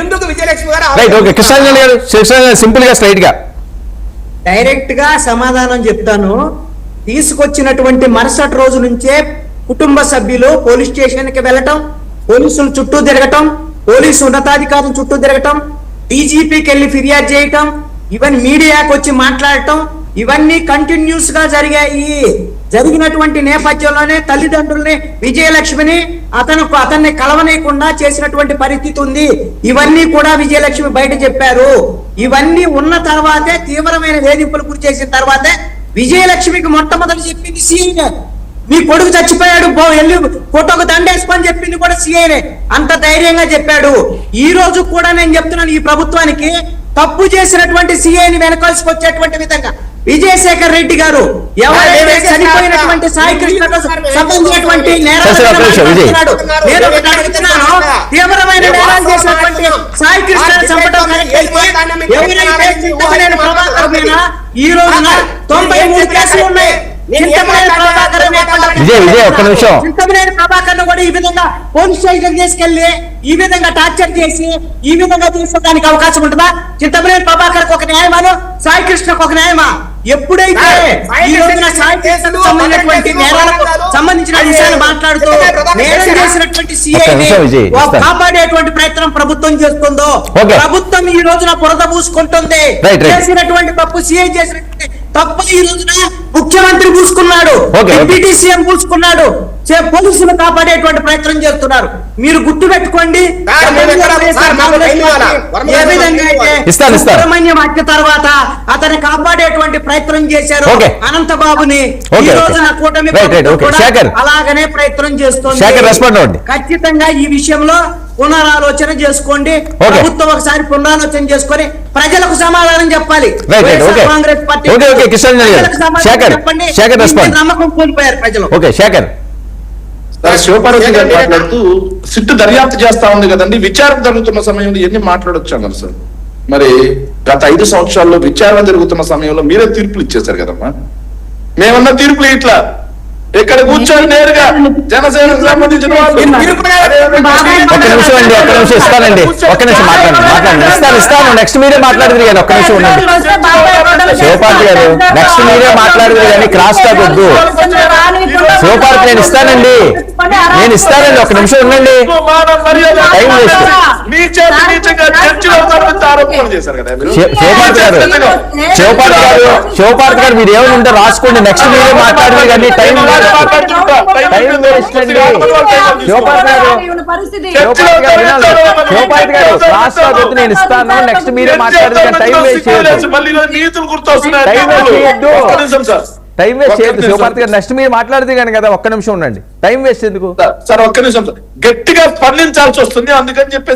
ఎందుకు విజయలక్ష్మి గారు సింపుల్ గా స్ట్రైట్ గా డైరెక్ట్ గా సమాధానం చెప్తాను. తీసుకొచ్చినటువంటి మరుసటి రోజు నుంచే కుటుంబ సభ్యులు పోలీస్ స్టేషన్ కి వెళ్ళటం, పోలీసుల చుట్టూ తిరగటం, పోలీసు ఉన్నతాధికారుల చుట్టూ తిరగటం, డీజీపీకి వెళ్ళి ఫిర్యాదు చేయటం, ఈవెన్ మీడియాకి వచ్చి మాట్లాడటం, ఇవన్నీ కంటిన్యూస్ గా జరిగాయి. జరిగినటువంటి నేపథ్యంలోనే తల్లిదండ్రుల్ని విజయలక్ష్మిని అతన్ని కలవనీయకుండా చేసినటువంటి పరిస్థితి ఉంది. ఇవన్నీ కూడా విజయలక్ష్మి బయట చెప్పారు. ఇవన్నీ ఉన్న తర్వాతే, తీవ్రమైన వేధింపులు గురి చేసిన తర్వాతే విజయలక్ష్మికి మొట్టమొదటి చెప్పింది సీఐనే. మీ కొడుకు చచ్చిపోయాడు, వెళ్ళి ఫోటోకు దండేసుకొని చెప్పింది కూడా సీఐనే. అంత ధైర్యంగా చెప్పాడు. ఈ రోజు కూడా నేను చెప్తున్నాను, ఈ ప్రభుత్వానికి తప్పు చేసినటువంటి సీఐని వెనకాల్సుకొచ్చేటువంటి విధంగా విజయశేఖర్ రెడ్డి గారు ఎవరైతే చనిపోయినటువంటి సాయి కృష్ణకు సంబంధించినటువంటి తీవ్రమైన నేరాలు చేసినటువంటి సాయి కృష్ణ చంపడం ఎవరైతే చింతమనేని ప్రభాకర్ మీద ఈ రోజున 93 కేసులు ఉన్నాయి. చింతమనేని ప్రభాకర్ కూడా ఈ విధంగా పోలీస్ స్టేషన్ తీసుకెళ్లి ఈ విధంగా టార్చర్ చేసి ఈ విధంగా తీసుకోవడానికి అవకాశం ఉంటుందా? చింతమనేని ప్రభాకర్ ఒక న్యాయమాను, సాయి కృష్ణకు ఒక న్యాయమా? ఎప్పుడైతే ఈ రోజున సాయి కృష్ణకు సంబంధించినటువంటి నేరాలకు సంబంధించిన విషయాలు మాట్లాడుతూ నేరం చేసినటువంటి సీఐని కాపాడేటువంటి ప్రయత్నం ప్రభుత్వం చేస్తుందో, ప్రభుత్వం ఈ రోజున బురద పూసుకుంటుంది. చేసినటువంటి తప్పు సీఐ చేసినటువంటి తప్పు ఈ రోజున ముఖ్యమంత్రి పూసుకున్నాడు, డిప్యూటీ సీఎం పూసుకున్నాడు, పోలీసులు కాపాడేటువంటి ప్రయత్నం చేస్తున్నారు. మీరు గుర్తు పెట్టుకోండి. ఏ విధంగా అయితే సుబ్రహ్మణ్యం హత్య తర్వాత అతన్ని కాపాడేటువంటి ప్రయత్నం చేశారు అనంతబాబుని, ఈ రోజున కూటమి అలాగనే ప్రయత్నం చేస్తుంది. ఖచ్చితంగా ఈ విషయంలో పునరాలోచన చేసుకోండి. ప్రభుత్వం ఒకసారి పునరాలోచన చేసుకొని ప్రజలకు సమాధానం చెప్పాలి. కాంగ్రెస్ పార్టీ నమ్మకం కోల్పోయారు ప్రజలు. శివపార్వతి గారు మాట్లాడుతూ సిట్టు దర్యాప్తు చేస్తా ఉంది కదండి, విచారణ జరుగుతున్న సమయంలో ఎన్ని మాట్లాడొచ్చు అన్నారు సార్. మరి గత 5 సంవత్సరాల్లో విచారణ జరుగుతున్న సమయంలో మీరే తీర్పులు ఇచ్చేశారు కదమ్మా. మేమన్నా తీర్పులు ఇట్లా ఇక్కడ కూర్చొని నేరుగా జనసేనకు సంబంధించిన వాళ్ళు ఇస్తానండి. ఒక్క నిమిషం ఇస్తాను. నెక్స్ట్ మీరే మాట్లాడదు కానీ ఒక్క నిమిషం ఉండండి. శివపార్తి గారు నెక్స్ట్ మీరే మాట్లాడదు కానీ క్రాస్ టాక్ వద్దు. శివపార్తి నేను ఇస్తానండి. ఒక్క నిమిషం ఉండండి. Time waste. శివపార్తి గారు మీరు ఏమైనా ఉంటే రాసుకోండి. నెక్స్ట్ మీరే మాట్లాడదు కానీ టైం నేను ఇస్తాను. నెక్స్ట్ మీరే మాట్లాడదు కానీ టైం వేస్ట్ చేయొద్దు. శివపార్తి గారు నెక్స్ట్ మీరు మాట్లాడితే కానీ కదా. ఒక్క నిమిషం ఉండండి. టైం వేస్ట్ ఎందుకు సార్? ఒక్క నిమిషం. గట్టిగా స్పందించాల్సి వస్తుంది, అందుకని చెప్పేసి